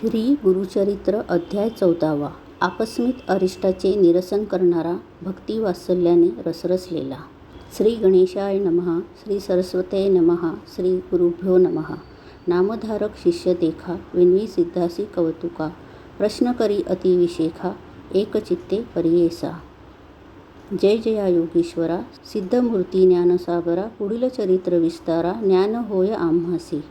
श्री गुरुचरित्र अध्याय 14. आकस्मिक अरिष्टाचे निरसन करणारा, भक्तिवात्सल्याने रसरसलेला. श्री गणेशाय नमः. श्री सरस्वते नमः. श्री गुरुभ्यो नमः. नामधारक शिष्य देखा, विनवी सिद्धासी कौतुका. प्रश्न करी अतिविशेखा, एकचित्ते परियेसा. जय जया योगीश्वरा, सिद्धमूर्ती ज्ञानसागरा. पुढील चरित्र विस्तारा, ज्ञान होय आम्हासी.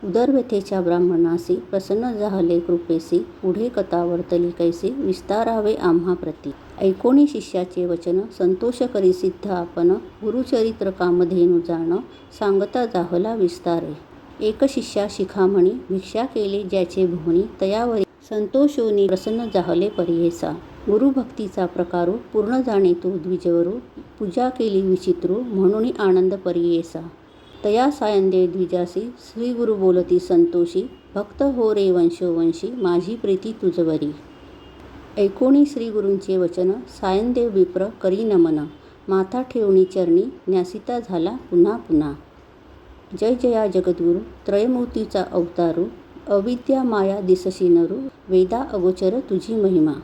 उदरव्यथेच्या ब्राह्मणासी, प्रसन्न झाले कृपेसी. पुढे कथा वर्तली कैसी, विस्तारावे आम्हा प्रती. ऐकोनी शिष्याचे वचन, संतोष करी सिद्ध आपण. गुरुचरित्र कामधेनु जाण, सांगता जाहला विस्तारे. एक शिष्या शिखामणी, भिक्षा केले ज्याचे भुवनी. तयावरी संतोषोनी प्रसन्न जाहले परियेसा. गुरुभक्तीचा प्रकारू, पूर्ण जाणे तो द्विजवरू. पूजा केली विचित्रू, म्हणून आनंद परियेसा. तया सायंदेव द्विजासी, श्री गुरु बोलती संतोषी. भक्त हो रे वंशोवंशी, माझी प्रीती तुझवरी. ऐकोणी श्री गुरूंचे वचन, सायंदेव विप्र करी नमन. माथा ठेवणी चरणी, न्यासिता झाला पुन्हा पुन्हा. जय जया जगद्गुरु, त्रयमूर्तीचा अवतारू. अविद्या माया दिसशी नरू, वेदा अगोचर तुझी महिमा.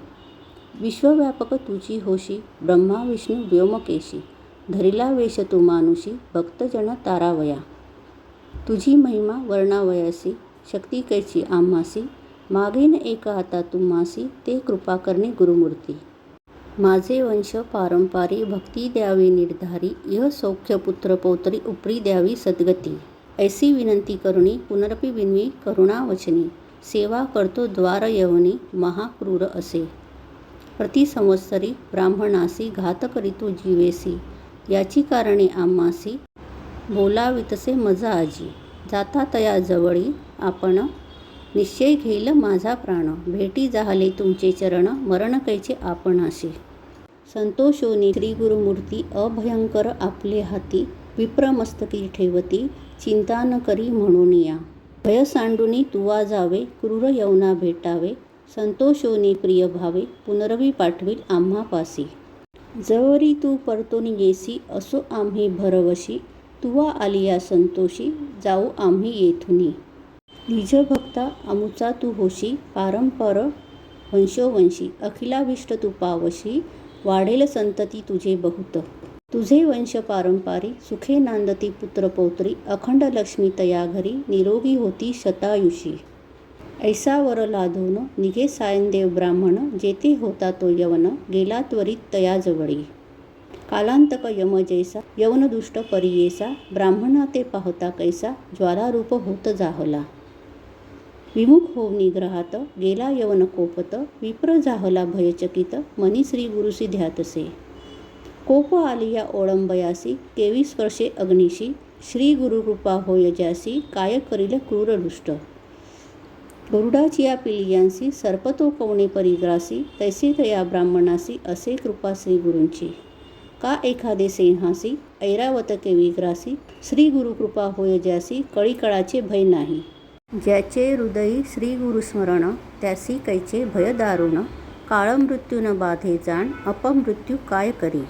विश्वव्यापक तुझी होशी, ब्रह्मा विष्णू व्योमकेशी. धरिला वेश तू मानुषी, भक्तजन तारावया. तुझी महिमा वर्णावयासी, शक्ती कैची आम्हासी. मागेन एक आता तुम्हासी, ते कृपा करणे गुरुमूर्ती. माझे वंश पारंपारी, भक्ती द्यावी निर्धारी. इह सौख्य पुत्र पौत्री, उपरी द्यावी सद्गती. ऐसी विनंती करुणी, पुनरपि विनवी करुणावचनी. सेवा करतो द्वार यवनी, महाक्रूर असे. प्रति संवत्सरी ब्राह्मणासी, घात करीतो जीवेसी. याची कारणे आम्हासी, बोलावितसे मज आजी. जाता तया जवळी आपण, निश्चय घेईल माझा प्राण. भेटी जाहले तुमचे चरण, मरण कैचे आपणाशी. संतोषोनी श्री गुरुमूर्ती, अभयंकर आपले हाती. विप्र मस्तकी ठेवती, चिंता न करी म्हणून या. भय सांडुनी तुवा जावे, क्रूर यवना भेटावे. संतोषोनी प्रिय भावे, पुनरवी पाठवील आम्हा पासी. जवरी तू परतोनी येसी, असो आम्ही भरवशी. तुवा आलिया संतोषी, जाऊ आम्ही येथुनी. निजभक्ता अमुचा तू होशी, पारंपर वंशोवंशी. अखिलाभिष्ट तू पावशी, वाढेल संतती तुझे बहुत. तुझे वंश पारंपारी, सुखे नांदती पुत्र पौत्री. अखंड लक्ष्मी तया घरी, निरोगी होती शतायुषी. ऐसा वर लाधून निघे सायंदेव ब्राह्मण. जेथे होता तो यवन, गेला त्वरित तया जवळी. कालांतक यम जैसा, यवन दुष्ट परियेसा. ब्राह्मणा ते पाहता कैसा, ज्वालारूप होत जाहला. विमुख होऊन निग्रहात, गेला यवन कोपत. विप्र जाहला भयचकित, मनी श्री गुरुसी ध्यातसे. कोप आलिया ओळंबयासी, केवी स्पर्शे अग्निशी. श्री गुरुकृपा होय ज्यासी, काय करील क्रूर दुष्ट. गरुडाची या पिलियांसी, सर्पतो कवणे परिग्रासी. तैसे तया ब्राह्मणासी, असे कृपा श्री गुरूंची. का एखादे सिंहासी, ऐरावत केवी ग्रासी. श्री गुरुकृपा होय ज्यासी, कळीकळाचे भय नाही. ज्याचे हृदयी श्री गुरुस्मरण, त्यासी कैचे भय दारुण. काळ मृत्यून बाधे जाण, अपमृत्यू काय करी.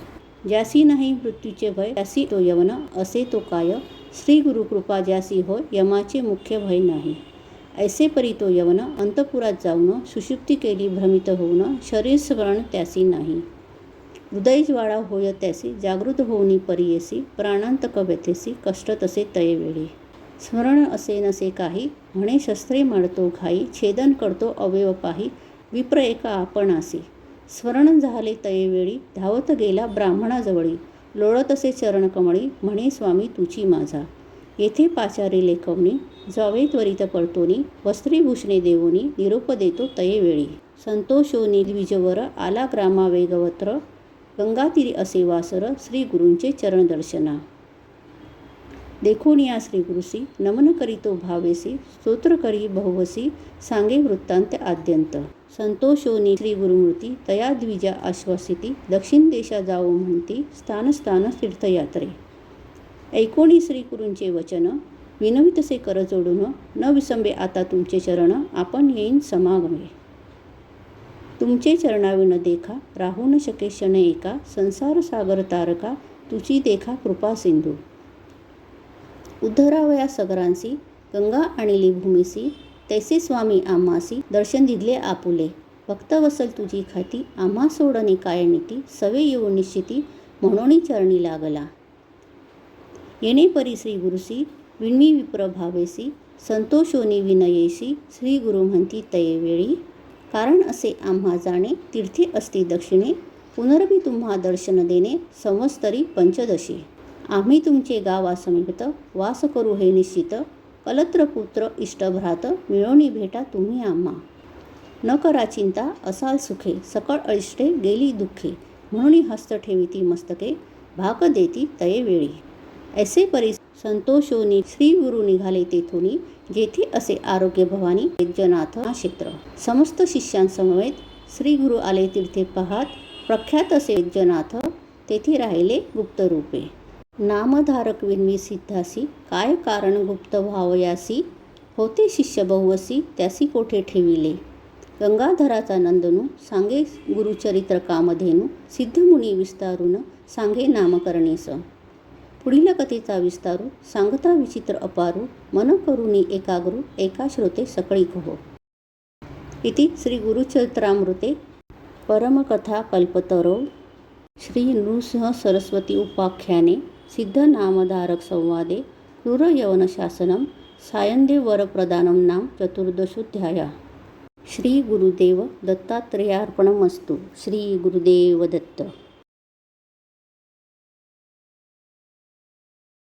ज्यासी नाही मृत्यूचे भय, त्यासी तो यवन. असे तो काय, श्री गुरुकृपा ज्यासी होय, यमाचे मुख्य भय नाही. ऐसे परी तो यवन, अंतपुरात जाऊन. सुषुप्ती केली भ्रमित होऊन, शरीर स्मरण त्यासी नाही. हृदय ज्वाळा होय त्यासी, जागृत होऊनी परियेसी. प्राणांतक व्यथेसी, कष्ट तसे तयवेळी. स्मरण असे नसे काही, म्हणे शस्त्रे मांडतो घाई. छेदन करतो अवयव पाही, विप्र एका आपणासी. स्मरण झाले तयवेळी, धावत गेला ब्राह्मणाजवळी. लोळत असे चरण कमळी, म्हणे स्वामी तुची माझा. येथे पाचारे लेखवणी, जावे त्वरित परतोनी. वस्त्रीभूषणे देवोनी, निरोप देतो तयवेळी. संतोषोनी द्विजवर, आला ग्रामा वेगवत्र. गंगातीरी असे वासर, श्री गुरूंचे चरण दर्शना. देखोनिया श्री गुरुसी, नमन करीतो भावेसी. स्तोत्र करी बहुवसी, सांगे वृत्तांत आद्यंत. संतोषोनी श्री गुरुमूर्ती, तया द्विजा आश्वासिती. दक्षिण देशा जाओ म्हणती, स्थान स्थान तीर्थयात्रे. ऐकोणी श्री गुरूंचे वचन, विनवितसे कर जोडून. न विसंबे आता तुमचे चरण, आपण येईन समागमे. तुमचे चरणाविन देखा, राहू न शके क्षण एका. संसार सागर तारका, तुझी देखा कृपा सिंधू. उद्धरावया सगरांसी, गंगा आणिली भूमिसी. तैसे स्वामी आम्हासी दर्शन दिले आपुले. भक्त वसल तुझी खाती आम्हा सोडणे काय नीती. सवे येऊन निश्चिती म्हणून चरणी लागला. येणे परी श्री गुरुसी विणवी विप्र भावेसी. संतोषोनी विनयेसी श्री गुरु म्हणती तये वेळी. कारण असे आम्हा जाणे तीर्थी असती दक्षिणे. पुनर्वी तुम्हा दर्शन देणे संवत्सरी पंचदशी. आम्ही तुमचे गावा समीपत वास करू हे निश्चित. कलत्र पुत्र इष्टभ्रात मिळवणी भेटा तुम्ही आम्हा. न करा चिंता असाल सुखे सकळ अरिष्टे गेली दुःखे. म्हणून हस्त ठेविती मस्तके भाक देती तये वेळी. ऐसे परी संतोषोनी श्री गुरु निघाले तेथोनी. जेथे असे आरोग्य भवानी वैद्यनाथ हा क्षेत्र. समस्त शिष्यांसमवेत श्री गुरु आले तीर्थे पाहात. प्रख्यात असे वैद्यनाथ तेथे राहिले गुप्त रूपे. नामधारक विणवी सिद्धासी काय कारण गुप्त भावयासी. होते शिष्य बहुवसी त्यासी कोठे ठेविले. गंगाधराचा नंदनू सांगे गुरुचरित्र कामधेनू. सिद्धमुनी विस्तारून सांगे नामकरणेस. पुढील कथेचा विस्तारू सांगता विचित्र अपारू. मन करुणी एकाग्रू एका श्रोते सकळी कहो. इति श्री गुरुचरित्रामृते परमकथा कल्पतरो श्री नृसिंह सरस्वती उपाख्याने सिद्धनामधारक संवादे क्रूरयवनशासनं सायंदेव वरप्रदानं नाम चतुर्दशोऽध्यायः. श्री गुरुदेव दत्तात्रेयार्पणमस्तु. श्री गुरुदेव दत्त.